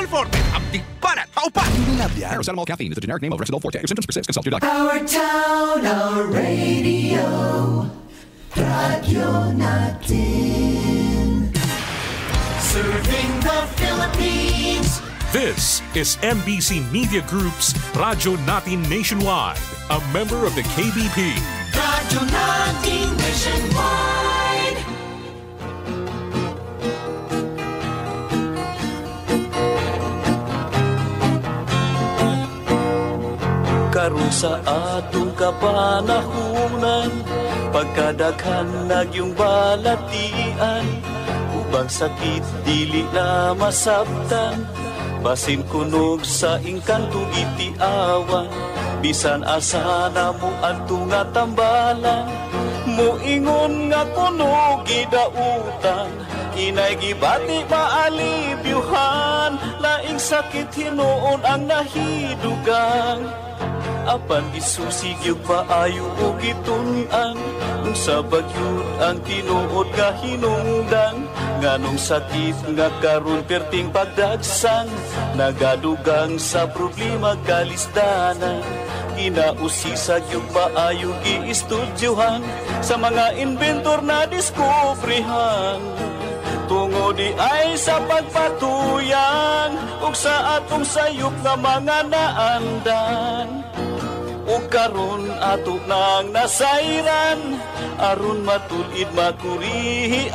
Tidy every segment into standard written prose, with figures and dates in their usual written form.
Retinol Forte, abdig banat, paupat! Paracetamol caffeine is a generic name of Retinol Forte. If symptoms persist, consult your doctor. Our town, our radio, Radio natin. Serving the Philippines. This is MBC Media Group's Radyo Natin Nationwide, a member of the KBP. Radyo Natin Nationwide. Karon sa atong kapanahunan, pagkadaghan nagyong balatian, ubang sakit dili na masabtan, basin kunog sa ingkanto itiawan, bisan asa na mo adto nga tambalan, muingon nga kunog gidautan, inay gibati maalibyuhan, laing sakit hinuon ang nahidugang. Apan isusi gyud paayo o gitun-an, kung sa bagyod ang tinuod nga hinungdan, nganong sakit nga karon perting pagdagsan, nagadugang sa problema kalisdanan. Kinausisa gyud paayo giistudyohan, sa mga inventor na diskubrihan, tungo di ay sa pagpatuyan, ug sa atong sayop nga mga naandan. Ug karon ato nang nasayran, aron matulid makurihian,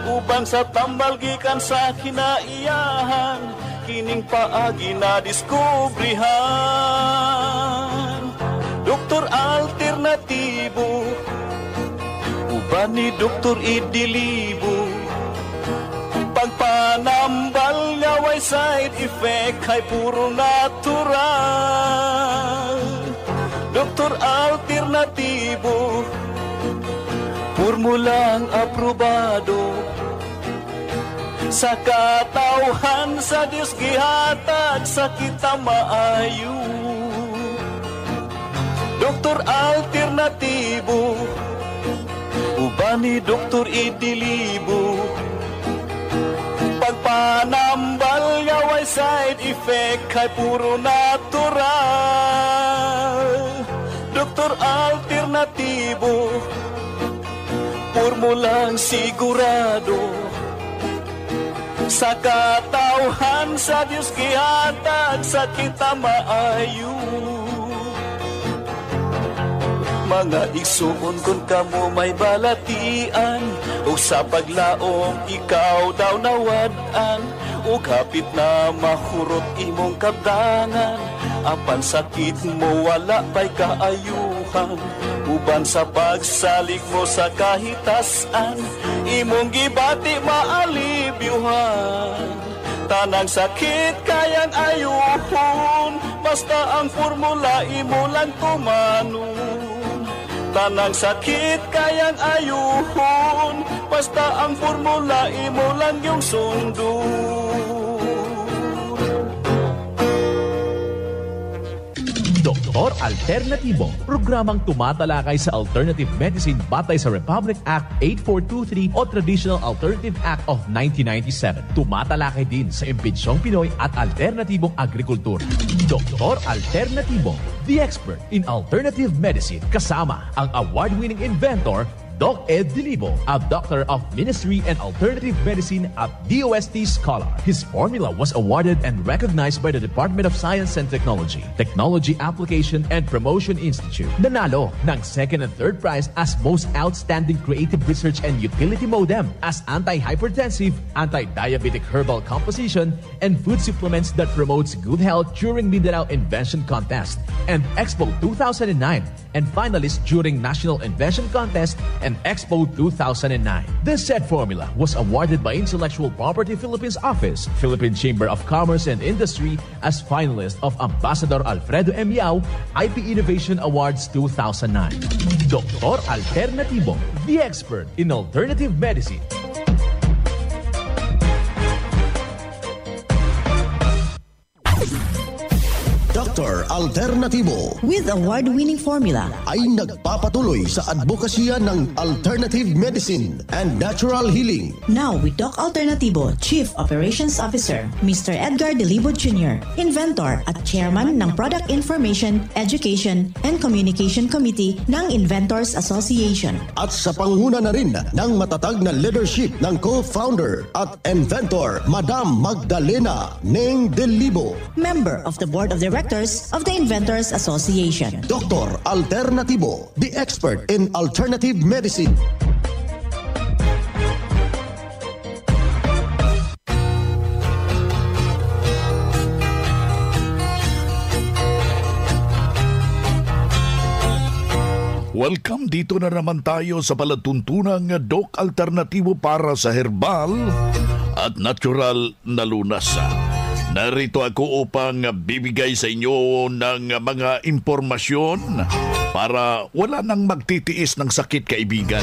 ubang sa tambal gikan sa kinaiyahan, kining paagi na diskubrihan. Doktor alternatibo, uban ni Doktor Idilibo, pagpanambal nga way side effect ay puro natural. Doktor alternatibo, formulang aprobado, sa katawhan sa Diyos gihatag sa kita maayo. Doktor alternatibo, uban ni Doktor Idilibo, pagpanambal nga way side effect ay puro natural. Doktor alternatibo, formulang sigurado, sa katawhan sa Diyos gihatag sa kita maayo. Mga igsuon kung kamo may balatian, o sa paglaom ikaw daw nawadan, o kapit na mahurot imong kabdangan, apan sakit mo wala pa'y kaayuhan, uban sa pagsalig mo sa kahitasan, imong gibati maalibyuhan. Tanang sakit kayang ayuhon, basta ang formula imo lang tumanon. Tanang sakit kayang ayuhon, basta ang formula imo lang yung sundon. Doktor Alternatibo, programang tumatalakay sa alternative medicine batay sa Republic Act 8423 o Traditional Alternative Act of 1997. Tumatalakay din sa imbitsyong Pinoy at alternatibong agrikultura. Doktor Alternatibo, the expert in alternative medicine, kasama ang award-winning inventor Doc Ed Dilibo, a doctor of ministry and alternative medicine at DOST Scholar. His formula was awarded and recognized by the Department of Science and Technology, Technology Application and Promotion Institute. Nanalo ng second and third prize as Most Outstanding Creative Research and Utility Modem, as anti-hypertensive, anti-diabetic herbal composition, and food supplements that promotes good health during Mindanao Invention Contest and Expo 2009, and finalist during National Invention Contest and Expo 2009. This said formula was awarded by Intellectual Property Philippines Office, Philippine Chamber of Commerce and Industry as finalist of Ambassador Alfredo M. Yao IP Innovation Awards 2009. Doktor Alternatibo, the expert in alternative medicine. Dr. Alternatibo with award-winning formula ay nagpapatuloy sa advokasya ng alternative medicine and natural healing. Now with Doc Alternatibo Chief Operations Officer Mr. Edgar Delibod Jr., inventor at chairman ng Product Information, Education and Communication Committee ng Inventors Association. At sa panguna na rin ng matatag na leadership ng co-founder at inventor Madam Magdalena Neng Delibo, member of the Board of Directors of the Inventors Association. Dr. Alternatibo, the expert in alternative medicine. Welcome, dito na naman tayo sa palatuntunang Doc Alternatibo para sa herbal at natural na lunas. Narito ako upang bibigay sa inyo ng mga impormasyon para wala nang magtitiis ng sakit, kaibigan.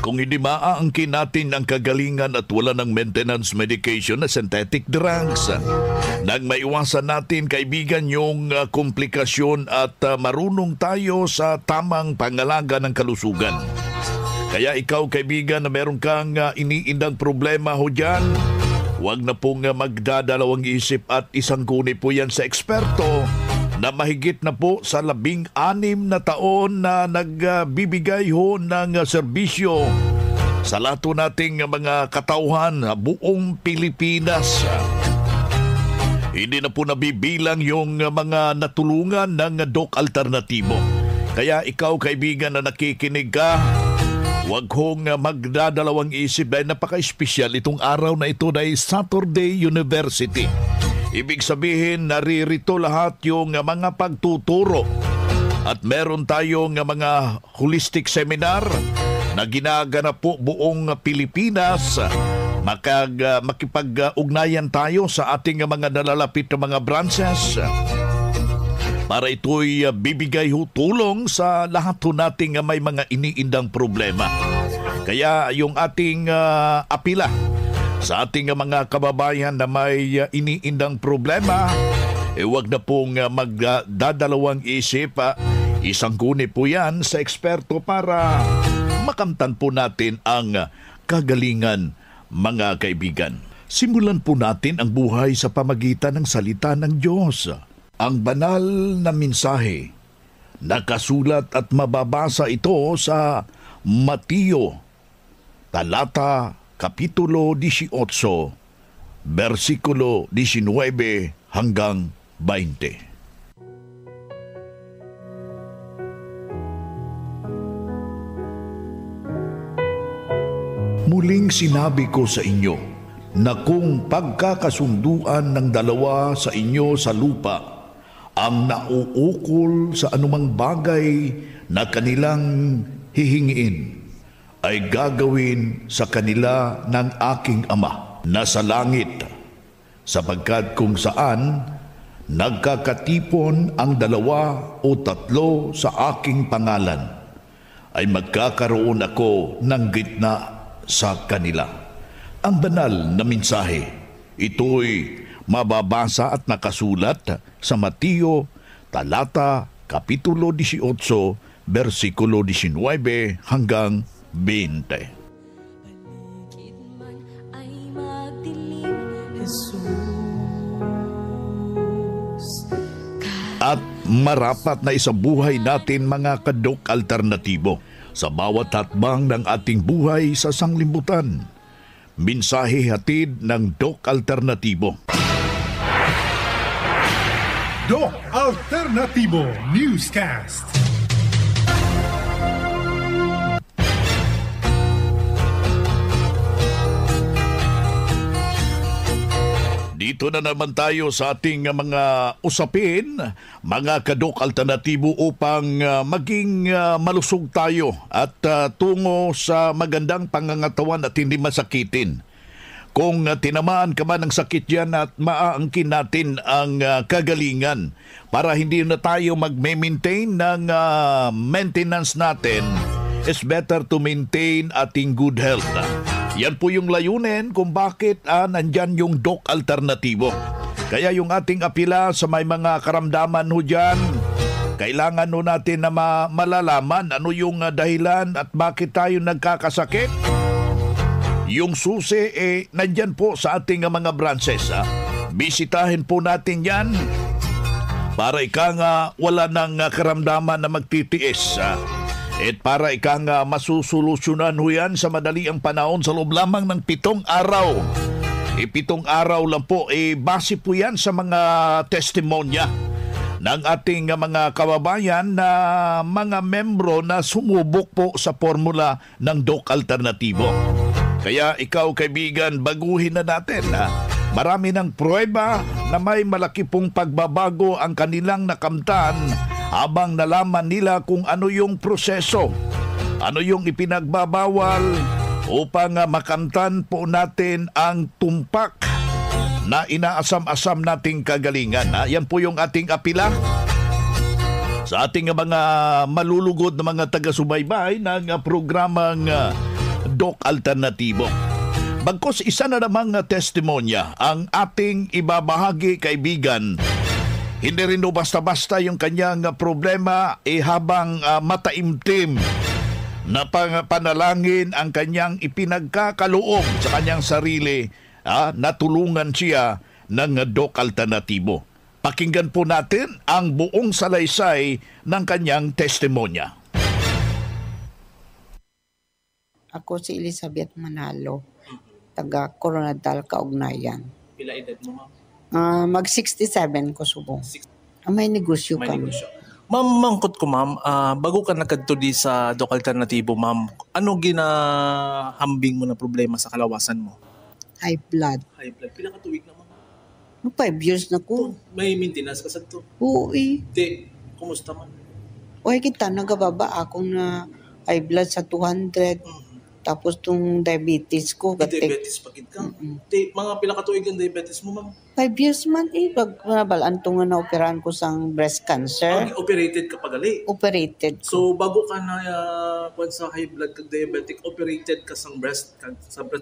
Kung hindi maaangkin natin ang kagalingan at wala ng maintenance medication na synthetic drugs, nang maiwasan natin, kaibigan, yung komplikasyon at marunong tayo sa tamang pangalaga ng kalusugan. Kaya ikaw, kaibigan, na meron kang iniindang problema ho dyan, huwag na pong magdadalawang isip at isangguni po yan sa eksperto na mahigit na po sa 16 na taon na nagbibigay ho ng serbisyo sa lahat nating mga katauhan buong Pilipinas. Hindi na po nabibilang yung mga natulungan ng Doc Alternatibo. Kaya ikaw, kaibigan, na nakikinig ka, huwag hong magdadalawang isip dahil napaka-espesyal itong araw na ito dahil Saturday University. Ibig sabihin, naririto lahat yung mga pagtuturo. At meron tayong mga holistic seminar na ginaganap po buong Pilipinas. Makipag-ugnayan tayo sa ating mga nalalapit na mga branches para ito'y bibigay tulong sa lahat nating may mga iniindang problema. Kaya yung ating apila sa ating mga kababayan na may iniindang problema, huwag na pong magdadalawang isip. Isangguni po yan sa eksperto para makamtan po natin ang kagalingan, mga kaibigan. Simulan po natin ang buhay sa pamagitan ng salita ng Diyos. Ang banal na mensahe, nakasulat at mababasa ito sa Mateo, talata Kapitulo 18, versikulo 19 hanggang 20. Muling sinabi ko sa inyo na kung pagkakasunduan ng dalawa sa inyo sa lupa ang nauukol sa anumang bagay na kanilang hihingiin, ay gagawin sa kanila ng aking Ama na sa langit, sapagkat kung saan nagkakatipon ang 2 o 3 sa aking pangalan, ay magkakaroon ako ng gitna sa kanila. Ang banal na mensahe, ito'y mababasa at nakasulat sa Mateo, talata Kapitulo 18, versikulo 19 hanggang 20. At marapat na isabuhay natin, mga ka-Doc Alternatibo, sa bawat hatbang ng ating buhay sa sanglibutan. Mensahe hatid ng Doc Alternatibo. Doc Alternatibo Newscast. Dito na naman tayo sa ating mga usapin, mga ka-Doc Alternatibo, upang maging malusog tayo at tungo sa magandang pangangatawan at hindi masakitin. Kung tinamaan ka man ng sakit yan, at maaangkin natin ang kagalingan para hindi na tayo mag-maintain ng maintenance natin, it's better to maintain ating good health. Yan po yung layunin kung bakit nandyan yung Doc Alternatibo. Kaya yung ating apila sa may mga karamdaman ho dyan, kailangan ho natin na malalaman ano yung dahilan at bakit tayo nagkakasakit. Yung susi nandyan po sa ating mga branches. Bisitahin po natin yan para wala ng karamdaman na magtitiis. At para masusolusyonan ho yan sa madali ang panahon sa loob lamang ng 7 araw. 7 araw lang po. Base po yan sa mga testimonya ng ating mga kababayan na mga membro na sumubok po sa formula ng Doc Alternatibo. Kaya ikaw, kaibigan, baguhin na natin. Marami ng pruweba na may malaki pong pagbabago ang kanilang nakamtan habang nalaman nila kung ano yung proseso, ano yung ipinagbabawal upang makamtan po natin ang tumpak na inaasam-asam nating kagalingan. Yan po yung ating apila sa ating mga malulugod na mga taga-subaybay ng programang Doc Alternatibo. Bagkos isa na namang testimonya ang ating ibabahagi, kaibigan. Hindi rin basta-basta yung kanyang problema habang mataimtim na panalangin ang kanyang ipinagkakaloob sa kanyang sarili, natulungan siya ng Doc Alternatibo. Pakinggan po natin ang buong salaysay ng kanyang testimonya. Ako si Elizabeth Manalo, taga Coronadal, Kaugnayan. Pila edad mo, ma'am? Mag-67 ko subong. May negosyo kami. Ma'am, mangkot ko, ma'am. Bago ka nagkadto di sa Doc Alternatibo, ma'am, ano ginahambing mo na problema sa kalawasan mo? High blood. High blood. Pila ka tuwig na, ma'am? 5 years na ko. May maintenance ka sa to? Oo, Kumusta man? Kita nagababa akong na high blood sa 200. Tapos tong diabetes ko. Diabetes pagid ka? Mga pila ka tuwig ang diabetes mo, ma'am? 5 years man pag nabalaan tong na-operahan ko sang breast cancer. Operated ka pagali? Operated ko. So bago ka na sa high blood kag diabetic, operated ka sa breast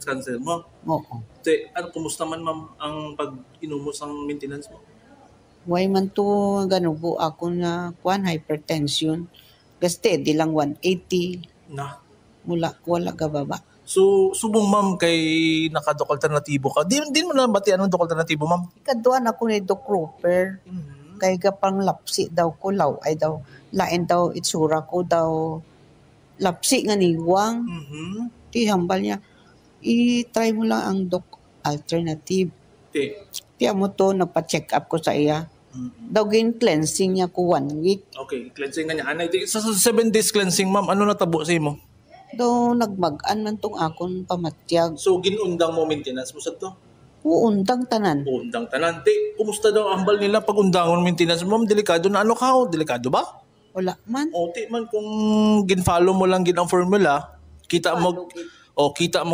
cancer mo? Oo. Kumusta man, ma'am, ang pag-inom mo sang maintenance mo? Why man to ganubo ako na hypertension. Gaste, di lang 180. Na? Wala ka baba. So, subong, ma'am, kay naka-Doc Alternatibo ka. Di mo na bati anong Doc Alternatibo, ma'am? Ikaduan ako ni Doc Roper. Kay kapang lapsi daw ko, lain daw itsura ko daw. Lapsi nga niwang. Di hambal niya. I-try mo lang ang Doc Alternative. Kaya mo to, nagpa-check up ko sa iya. Daw cleansing niya ko 1 week. Okay, cleansing na niya. Sa 7 days cleansing, ma'am, ano natabo sa imo? Daw nagmag-an man tong akon pamatyag. So, ginundang mo maintenance mo sa to? Uundang tanan. Uundang tanan. Kumusta daw ang hambal nila pag undangon maintenance mo? Ma'am, delikado na ka? Delikado ba? Wala man. Man, kung gin-follow mo lang ang formula, kita mo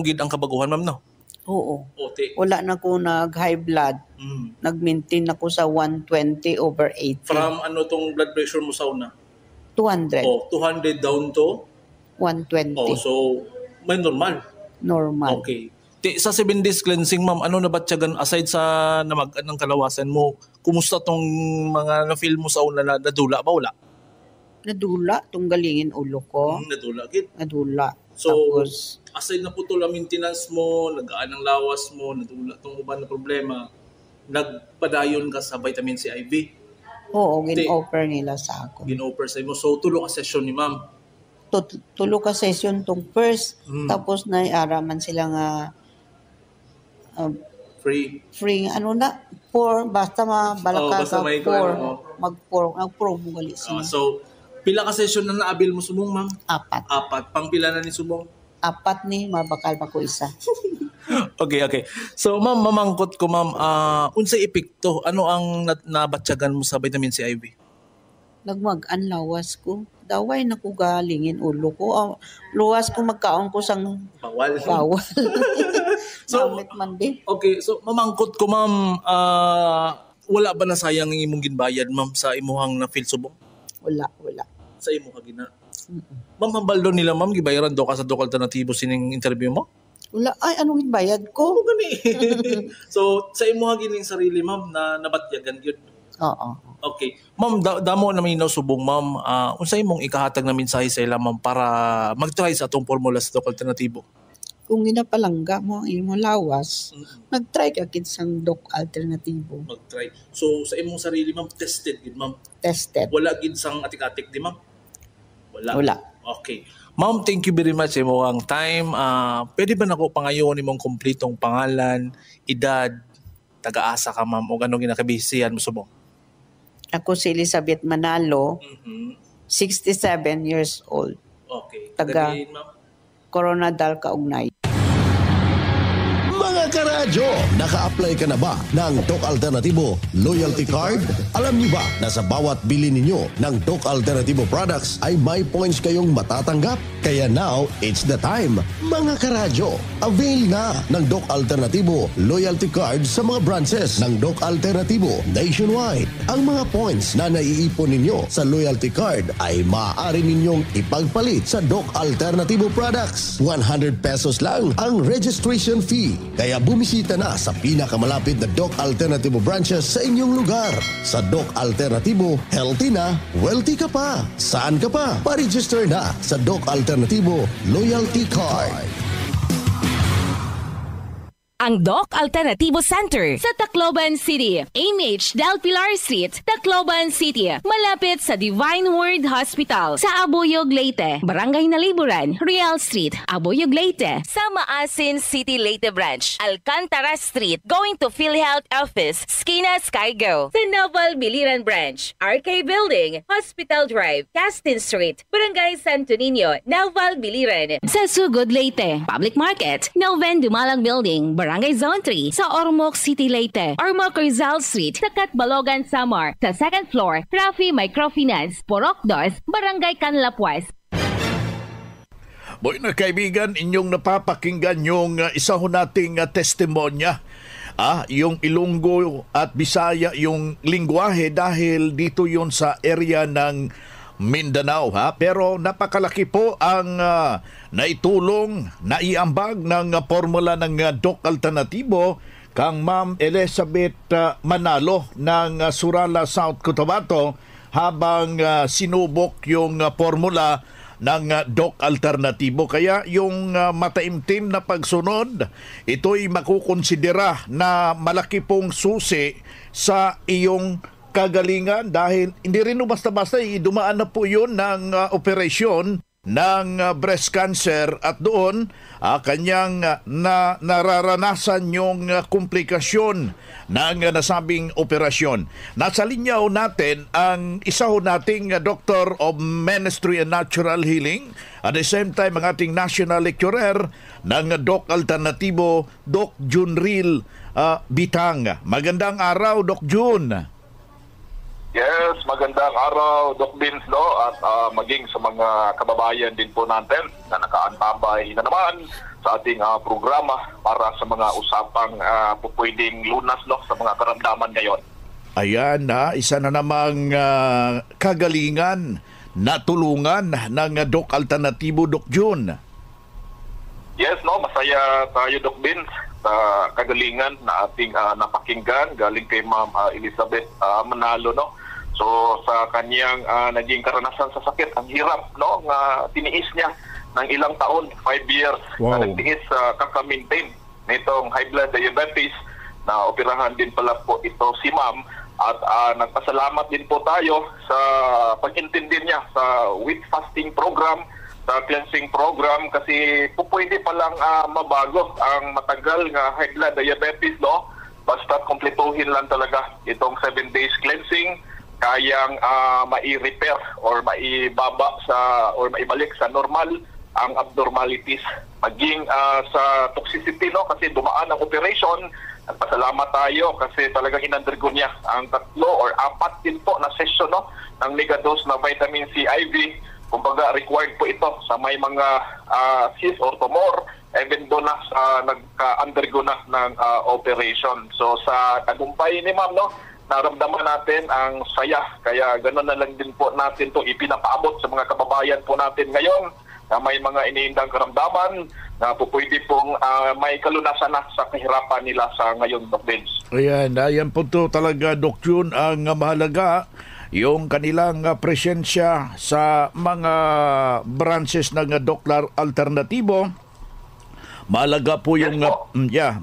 gid ang kabaguhan, ma'am, no? Oo. Wala na ko nag-high blood. Nag-maintain ako sa 120/80. From ano tong blood pressure mo sa una? 200. 200 down to? 120. So may normal? Normal. Okay. Sa 7 days cleansing, ma'am, ano nabatyagan aside sa namagan ng kalawasan mo? Kumusta tong mga na-feel mo sa una na nadula ba? Wala? Nadula. Tong galingin ulo ko. Nadula, gid? Nadula. So, tapos, aside na putol ang maintenance mo, nagaan ang lawas mo, nadula tong uban na problema, nagpadayon ka sa vitamin C IV? Oo, gin-offer nila sa ako. Gin-offer sa imo. So, tulo ka session ni ma'am? Tulo ka session tong first. Tapos naiaraman sila nga free ano na 4 basta mabalaka basta ka 4 mag-4 mo gali sila. So pila ka session na naabil mo subong, ma'am? 4. Pang pila na ni subong? 4 ni mabakal pa ko isa. Okay. So ma'am, mamangkot ko, ma'am, unsay epekto ano ang nabatyagan mo sa vitamin C IV? Nagmag-an lawas ko. Daway na ko galingin ulo ko. Luwas ko magkaon ko sang bawal. So, man din. Okay, so mamangkot ko, ma'am, wala ba na sayang ang imong ginbayad, ma'am, sa imuhang na feel subong? Wala. Sa imo ka gina. Ma'am, hambal doon nila, ma'am, gibayaran do ka sa Doc Alternatibo sining interview mo? Wala, ay, anong bayad ko? Gani. So, sa imo gining sarili, ma'am, na nabatyagan yun? Oo. Okay. Ma'am, damo namin subong, ma'am. Unsay imong ikahatag na mensahe sa ila, ma'am, para mag-try sa atong formula sa Doc Alternatibo? Kung ginapalangga mo ang imong lawas, mag-try ka kid sang Doc Alternatibo. Mag-try. So, sa imong sarili, ma'am, tested gid, ma'am? Tested. Wala gid sang atik-atik di, ma'am? Wala. Okay. Ma'am, thank you very much sa imong time. Pwede ba nako pangayon imong kumpletong pangalan, edad, taga-asa ka, ma'am, o ganong ginakabisihan mo subong? Ako si Elizabeth Manalo, 67 years old. Okay. Taga Tagain, ma'am? Coronadal, Kaugnay. Mga karadyo, naka-apply ka na ba ng Doc Alternatibo Loyalty Card? Alam niyo ba na sa bawat bili ninyo ng Doc Alternatibo products ay may points kayong matatanggap? Kaya now, it's the time. Mga karadyo, avail na ng Doc Alternatibo Loyalty Card sa mga branches ng Doc Alternatibo nationwide. Ang mga points na naiipon ninyo sa Loyalty Card ay maaari ninyong ipagpalit sa Doc Alternatibo products. 100 pesos lang ang registration fee. Kaya bumisita na sa pinakamalapit na Doc Alternatibo branches sa inyong lugar. Sa Doc Alternatibo, healthy na, wealthy ka pa. Saan ka pa? Pa-register na sa Doc Alternatibo Loyalty Card. Ang Doc Alternatibo Center sa Tacloban City, AMH Del Pilar Street, Tacloban City, malapit sa Divine Word Hospital sa Abuyog, Leyte, Barangay Naliburan, Real Street, Abuyog, Leyte, sa Maasin City, Leyte Branch, Alcantara Street, going to PhilHealth Office, Skina Skygo, sa Naval Biliran Branch, RK Building, Hospital Drive, Castin Street, Barangay Santo Niño, Naval Biliran, sa Sugod, Leyte, Public Market, Noven Dumalang Building, Barangay Zone 3 sa Ormoc City, Leyte. Ormoc Rizal Street sa Catbalogan, Samar. Sa second floor, Rafi Microfinance, Porok 2, Barangay Canlapuas. Boy na kaibigan, inyong napapakinggan yung isa ho nating testimonya. Yung Ilonggo at Bisaya yung lingwahe dahil dito yun sa area ng Mindanao, pero napakalaki po ang naitulong, naiambag ng formula ng Doc Alternatibo kang Ma'am Elizabeth Manalo ng Surala, South Cotabato habang sinubok yung formula ng Doc Alternatibo. Kaya yung mataimtim na pagsunod, ito'y makukonsidera na malaki pong susi sa iyong kagalingan dahil hindi rin basta-basta dumaan na po yun ng operasyon ng breast cancer at doon kanyang nararanasan yung komplikasyon ng nasabing operasyon. Nasa linya ho natin ang isa ho nating Doctor of Ministry and Natural Healing at the same time ang ating National Lecturer ng Doc Alternatibo, Doc Junril Bitang. Magandang araw, Doc Jun. Yes, magandang araw, Doc Vince, at maging sa mga kababayan din po natin na nakaantabay na naman sa ating programa para sa mga usapang pupwedeng lunas sa mga karamdaman ngayon. Ayan isa na namang kagalingan na tulungan ng Doc Alternatibo, Doc Jun. Yes, masaya tayo, Doc Vince, sa kagalingan na ating napakinggan galing kay Ma'am Elizabeth Manalo, So sa kanyang naging karanasan sa sakit, ang hirap nga tiniis niya ng ilang taon, 5 years, na nagtiis kaka-maintain nitong high blood diabetes na operahan din pala po ito si Ma'am at nagpasalamat din po tayo sa pag-intindi niya sa weight fasting program, sa cleansing program kasi po pwede palang mabago ang matagal nga high blood diabetes basta kumpletuhin lang talaga itong 7 days cleansing kayang mai-repair or maibaba or maibalik sa normal ang abnormalities maging sa toxicity kasi dumaan ang operation. Nagpasalamat tayo kasi talagang in-undergo niya ang 3 or 4 din po na session ng megadose na vitamin C IV. Kumbaga required po ito sa may mga cysts or tumor even do na nagka-undergo na ng operation. So sa tagumpay ni Ma'am naramdaman natin ang saya. Kaya ganoon na lang din po natin to ipinapaabot sa mga kababayan po natin ngayon na may mga iniindang karamdaman na pwede pong may kalunasan na sa kahirapan nila sa ngayon, Doc Vince. Ayan po to talaga, Doc June, ang mahalaga yung kanilang presensya sa mga branches ng Doklar Alternatibo. Mahalaga po yung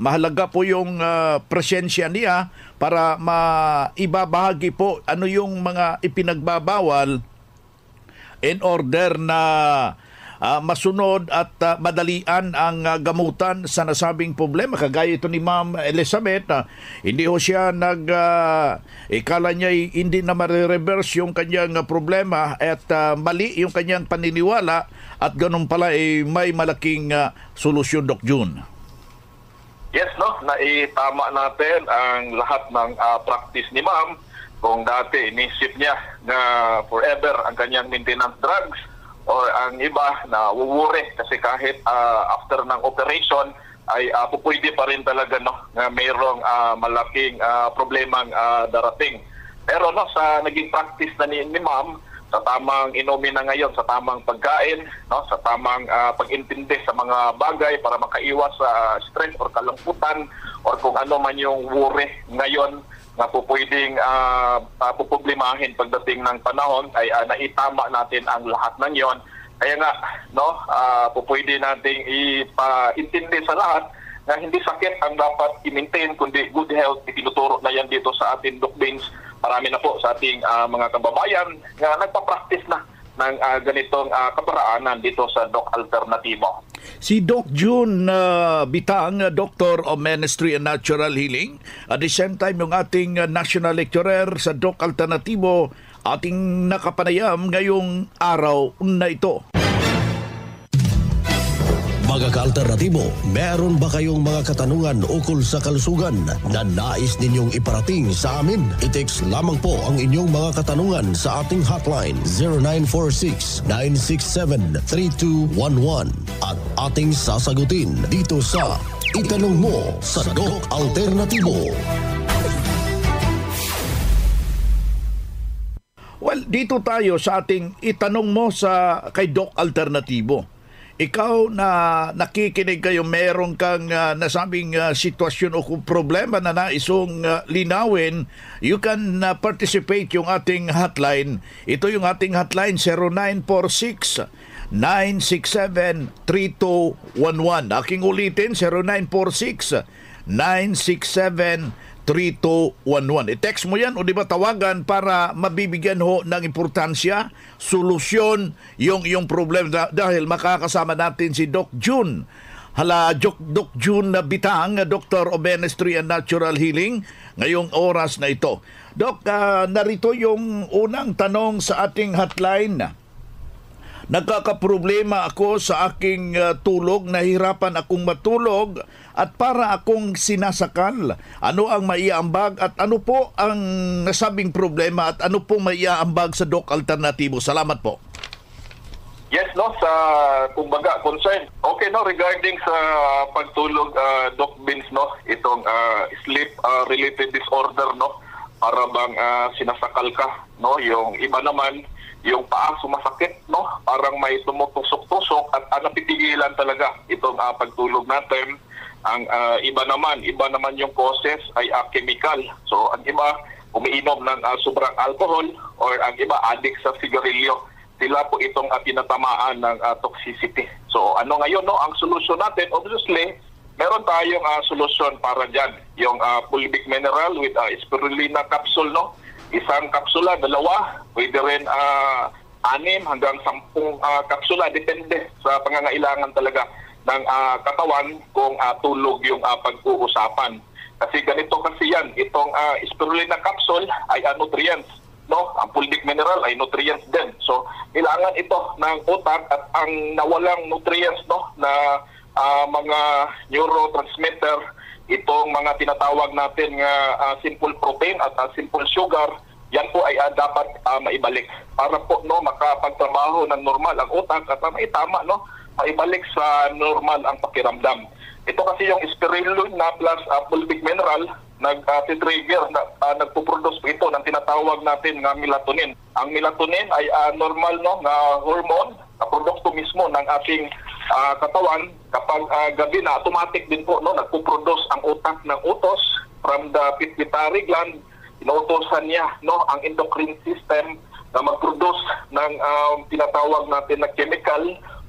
mahalaga po yung presensya niya para maibabahagi po ano yung mga ipinagbabawal in order na masunod at madalian ang gamutan sa nasabing problema. Kagaya ito ni Ma'am Elizabeth, hindi ho siya ikala niya hindi na ma-reverse yung kanyang problema at mali yung kanyang paniniwala at ganun pala may malaking solusyon, Doc June. Yes, no? Naitama natin ang lahat ng practice ni Ma'am. Kung dati inisip niya na forever ang kanyang maintenance drugs, or ang iba na wuwuri kasi kahit after ng operation ay pupwede pa rin talaga na mayroong malaking problemang darating. Pero sa naging practice na ni Ma'am, sa tamang inumin na ngayon, sa tamang pagkain, sa tamang pag-intindi sa mga bagay para makaiwas sa stress or kalungkutan or kung ano man yung worry ngayon na pupwedeng puproblemahin pagdating ng panahon, ay naitama natin ang lahat ng yon. Kaya nga, pupwede nating ipaintindi sa lahat na hindi sakit ang dapat i-maintain, kundi good health. Itinuturo na yan dito sa atin, Doc Vince. Marami na po sa ating mga kababayan na nagpa-practice na ng ganitong kaparaanan dito sa Doc Alternatibo. Si Doc June Bitang, Doctor of Ministry and Natural Healing, at the same time yung ating National Lecturer sa Doc Alternatibo, ating nakapanayam ngayong araw na ito. Mga ka-alternatibo, meron ba kayong mga katanungan ukol sa kalusugan na nais ninyong iparating sa amin? I-text lamang po ang inyong mga katanungan sa ating hotline 0946-967-3211 at ating sasagutin dito sa Itanong Mo sa Doc Alternatibo. Well, dito tayo sa ating Itanong Mo kay Doc Alternatibo. Ikaw na nakikinig kayo, meron kang nasabing sitwasyon o problema na naisong linawin, you can participate yung ating hotline. Ito yung ating hotline, 0946-967-3211. Aking ulitin, 0946-967-3211. 3211. I-text mo yan o di ba tawagan para mabibigyan ho ng importansya, solusyon yung iyong problema dahil makakasama natin si Doc June. Doc June Bitang, Doctor of Ministry and Natural Healing, ngayong oras na ito. Doc, narito yung unang tanong sa ating hotline. Nagkakaproblema ako sa aking tulog, nahirapan akong matulog at para akong sinasakal. Ano ang maiaambag at ano po ang nasabing problema at ano po maiaambag sa Doc Alternatibo? Salamat po. Yes, sa kumbaga concern. Okay, regarding sa pagtulog, Doc Vince, itong sleep related disorder, para bang sinasakal ka, yung iba naman yung paa sumasakit, parang may tumutusok-tusok at napitigilan talaga itong pagtulog natin. Ang iba naman yung causes ay chemical. So ang iba umiinom ng sobrang alcohol or ang iba addict sa sigarilyo. Sila po itong tinatamaan ng toxicity. So ano ngayon, ang solusyon natin, obviously, meron tayong solusyon para dyan. Yung fulvic mineral with spirulina capsule, isang kapsula, 2, pwede rin 6 hanggang 10 kapsula, depende sa pangangailangan talaga ng katawan kung tulog yung pag-uusapan. Kasi ganito kasi yan, itong spirulina capsule ay nutrients, ang fulvic mineral ay nutrients din. So, kailangan ito ng utak at ang nawalang nutrients na mga neurotransmitter, itong mga tinatawag natin nga simple protein at simple sugar, yan po ay dapat maibalik para po makapagtrabaho ng normal ang utak at maitama, maibalik sa normal ang pakiramdam. Ito kasi yung spirulina plus fulvic mineral, nag-trigger, nagpo-produce ito ng tinatawag natin nga melatonin. Ang melatonin ay normal na hormone produkto mismo ng ating katawan. Kapag gabi na, automatic din po, no, nagpuproduce ang utak ng utos from the pituitary gland. Inuutosan niya, no, ang endocrine system na mag-produce ng tinatawag natin na chemical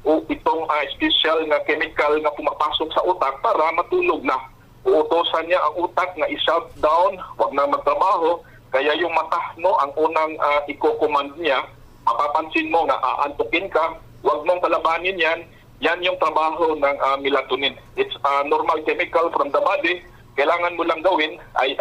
o itong special na chemical na pumapasok sa utak para matulog na. Uutosan niya ang utak na i-shut down, wag na magtrabaho. Kaya yung mata, no, ang unang i-command niya, mapapansin mo na aantukin ka, wag mong kalabanin yan. Yan yung trabaho ng melatonin. It's a normal chemical from the body. Kailangan mo lang gawin ay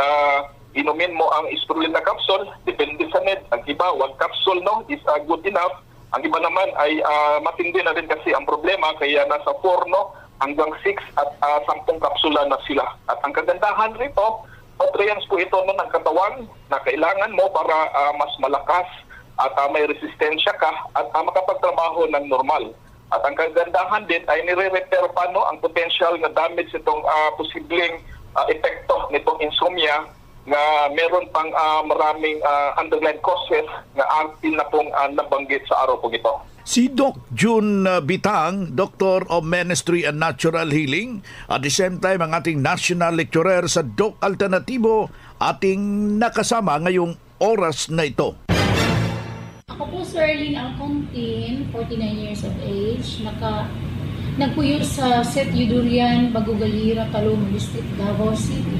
inumin mo ang spirulina capsule, depende sa need. Ang iba, 1 capsule, no, is good enough. Ang iba naman ay matindi na rin kasi ang problema, kaya nasa 4, no, hanggang 6 at 10 kapsula na sila. At ang kagandahan rito, nutrients po ito ng katawan na kailangan mo para mas malakas at may resistensya ka at makapagtrabaho ng normal. At ang kagandahan din ay nire-repair pa, no, ang potential na damage itong posibleng epekto nitong insomnia na meron pang maraming underlying causes na atin na pong nabanggit sa araw po ito. Si Doc June Bitang, Doctor of Ministry and Natural Healing, at the same time ang ating National Lecturer sa Doc Alternatibo, ating nakasama ngayong oras na ito. Ako po si Erlene Alcontin, 49 years of age, nagpuyo sa Set Yudurian, Bagugalira, Caloocan District, Davao City.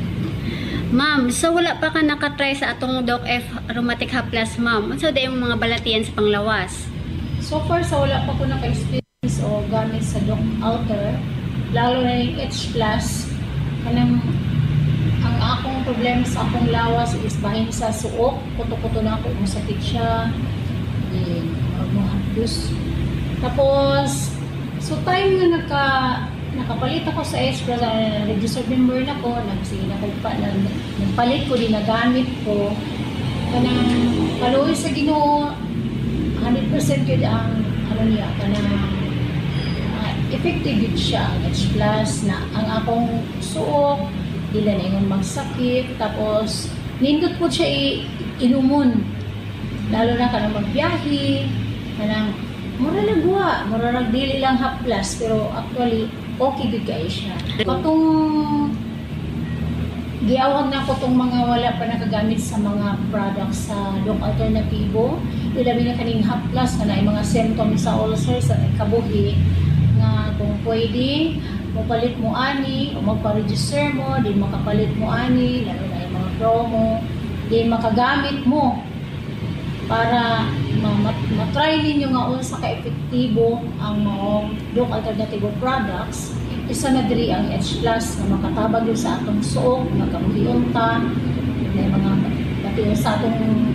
Ma'am, so wala pa ka nakatry sa atong Doc F Aromatic Haplas, ma'am? Unsa day yung mga balatian sa panglawas? So far, sa wala pa ko naka-experience o gamit sa Doc Alter, lalo na yung H+, kanang ang akong problema sa akong lawas is bahin sa suok, kuto-kuto na ako, masakit siya, tapos, so time na nakapalit ako sa H+, registered member na ko, nagpalit ko, dinagamit ko, kanang kaluwi sa Ginoo, 100% yun ang niya, kanang effective yun siya, H+, na ang akong suok, dila na yung magsakit, tapos nindot po siya inumon, lalo na kanang magbiyahe, kanang mura nagwa, mura nagdili lang haplas, pero actually, okay good kayo siya. Katong giawag na ko itong mga wala pa nakagamit sa mga products sa Doc Alternatibo. Ilabi na kaning haplas na yung mga symptoms sa ulcer, sa kabuhi, na kung pwede, mapalit mo ani, o magpa-register mo, di makapalit mo ani, lalo na yung mga promo, di makagamit mo para matry ninyo nga unsa ka-epektibo ang mga Doc Alternatibo products. Isa na diri ang H+, na makatabag yun sa atong suok, magkamuhiunta, na mga batiyon sa atong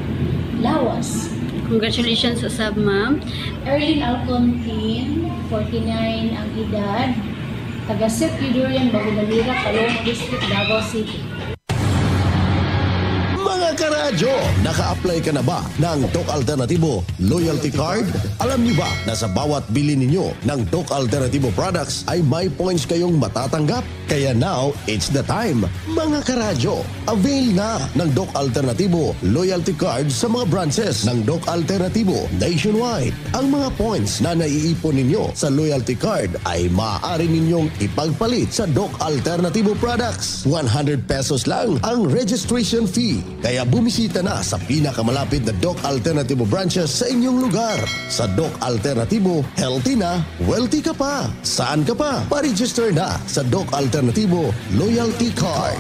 lawas. Congratulations usab, ma'am. Erlene Alcontin, 49 ang edad, taga Set Yudurian, Bagugalira, Caloocan District, Davao City. Mga karadyo, naka-apply ka na ba ng Doc Alternatibo Loyalty Card? Alam niyo ba na sa bawat bili ninyo ng Doc Alternatibo products ay may points kayong matatanggap? Kaya now, it's the time. Mga karadyo, avail na ng Doc Alternatibo Loyalty Card sa mga branches ng Doc Alternatibo nationwide. Ang mga points na naiipon ninyo sa Loyalty Card ay maaari ninyong ipagpalit sa Doc Alternatibo products. 100 pesos lang ang registration fee. Kaya bumisita na sa pinakamalapit na Doc Alternatibo branches sa inyong lugar. Sa Doc Alternatibo, healthy na, wealthy ka pa. Saan ka pa? Pa-register na sa Doc Alternatibo Loyalty Card.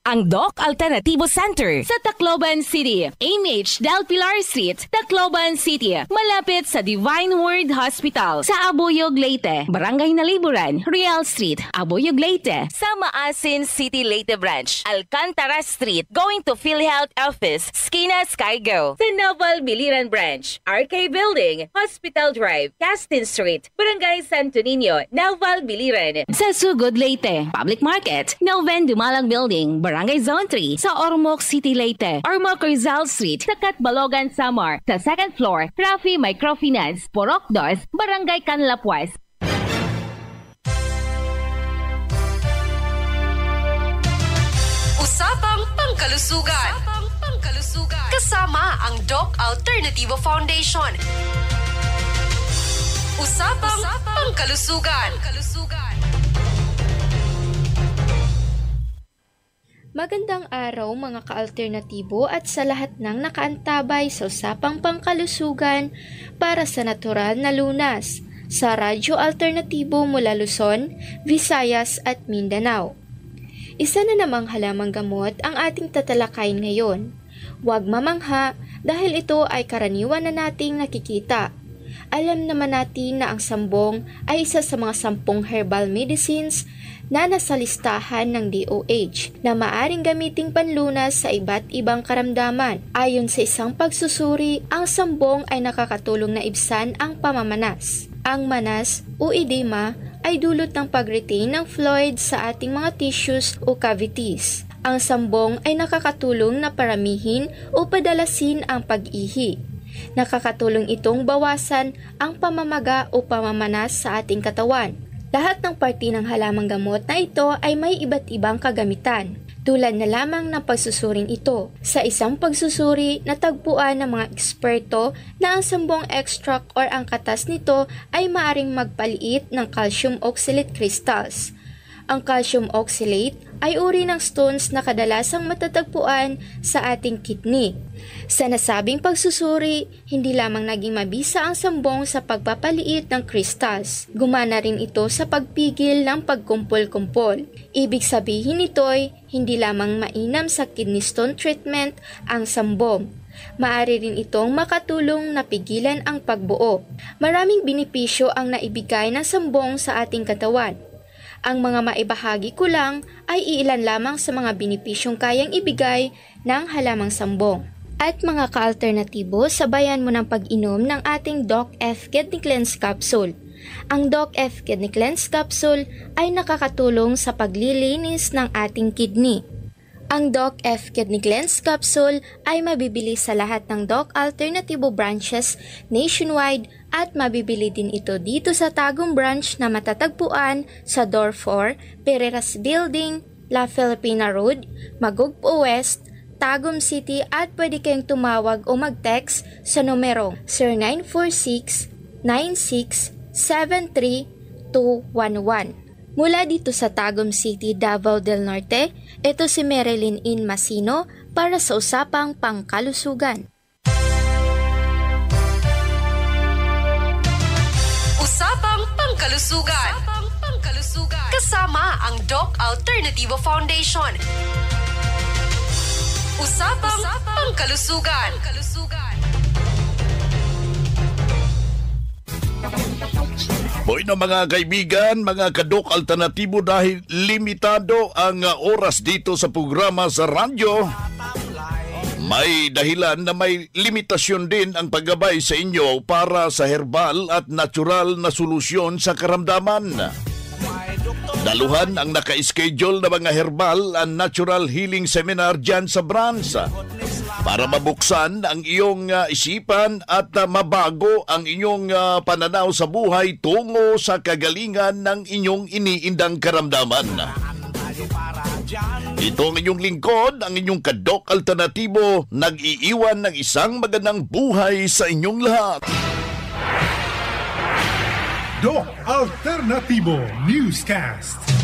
Ang Doc Alternatibo Center sa Tacloban City, AMH Del Pilar Street, Tacloban City, malapit sa Divine Word Hospital sa Abuyog, Leyte, Barangay Naliburan, Real Street, Abuyog, Leyte, sa Maasin City, Leyte Branch, Alcantara Street, going to PhilHealth Office, Skina Skygo, sa Naval Biliran Branch, RK Building, Hospital Drive, Castin Street, Barangay Santo Niño, Naval Biliran, sa Sugod, Leyte, Public Market, Noven Dumalang Building, Barangay Zone 3 sa Ormoc City, Leyte. Ormoc Rizal Street sa Catbalogan, Samar. Sa second floor, Rafi Microfinance, Porok 2, Barangay Canlapuas. Usapang pangkalusugan. kasama ang Doc Alternativo Foundation. Usapang Pangkalusugan. Magandang araw mga ka-alternatibo at sa lahat ng nakaantabay sa Usapang Pangkalusugan para sa natural na Lunas sa Radyo Alternatibo mula Luzon, Visayas at Mindanao. Isa na namang halamang gamot ang ating tatalakayin ngayon. Huwag mamangha dahil ito ay karaniwan na nating nakikita. Alam naman natin na ang sambong ay isa sa mga 10 herbal medicines na nasa listahan ng DOH na maaring gamiting panlunas sa iba't ibang karamdaman. Ayon sa isang pagsusuri, ang sambong ay nakakatulong na ibsan ang pamamanas. Ang manas o edema ay dulot ng pag-retain ng fluid sa ating mga tissues o cavities. Ang sambong ay nakakatulong na paramihin o padalasin ang pag-ihi. Nakakatulong itong bawasan ang pamamaga o pamamanas sa ating katawan. Lahat ng parte ng halamang gamot na ito ay may iba't ibang kagamitan, tulad na lamang ng pagsusuring ito. Sa isang pagsusuri, natagpuan ng mga eksperto na ang sambong extract or ang katas nito ay maaring magpaliit ng calcium oxalate crystals. Ang calcium oxalate ay uri ng stones na kadalasang matatagpuan sa ating kidney. Sa nasabing pagsusuri, hindi lamang naging mabisa ang sambong sa pagpapaliit ng crystals. Gumana rin ito sa pagpigil ng pagkumpol-kumpol. Ibig sabihin nito'y hindi lamang mainam sa kidney stone treatment ang sambong. Maaari rin itong makatulong na pigilan ang pagbuo. Maraming benepisyo ang naibigay ng sambong sa ating katawan. Ang mga maibahagi ko lang ay iilan lamang sa mga benepisyong kayang ibigay ng halamang sambong. At mga ka-alternatibo, sabayan mo ng pag-inom ng ating Doc F Kidney Cleanse Capsule. Ang Doc F Kidney Cleanse Capsule ay nakakatulong sa paglilinis ng ating kidney. Ang Doc F Kidney Cleanse Capsule ay mabibili sa lahat ng Doc Alternativo branches nationwide at mabibili din ito dito sa Tagum branch na matatagpuan sa Door 4, Pereiras Building, La Filipina Road, Magugpo West, Tagum City at pwede kayong tumawag o mag-text sa numero 0946-9673-211. Mula dito sa Tagum City, Davao del Norte, ito si Marilyn In Masino para sa Usapang Pangkalusugan. Usapang Pangkalusugan. Kasama ang Doc Alternativo Foundation. Usapang Pangkalusugan. Boy na mga kaibigan, mga kadok alternatibo, dahil limitado ang oras dito sa programa sa radyo, may dahilan na may limitasyon din ang paggabay sa inyo para sa herbal at natural na solusyon sa karamdaman. Daluhan ang naka-schedule na mga herbal and natural healing seminar dyan sa branch para mabuksan ang iyong isipan at mabago ang inyong pananaw sa buhay tungo sa kagalingan ng inyong iniindang karamdaman. Ito ang inyong lingkod, ang inyong kadok alternatibo, nag-iiwan ng isang magandang buhay sa inyong lahat. Doc Alternativo Newscast.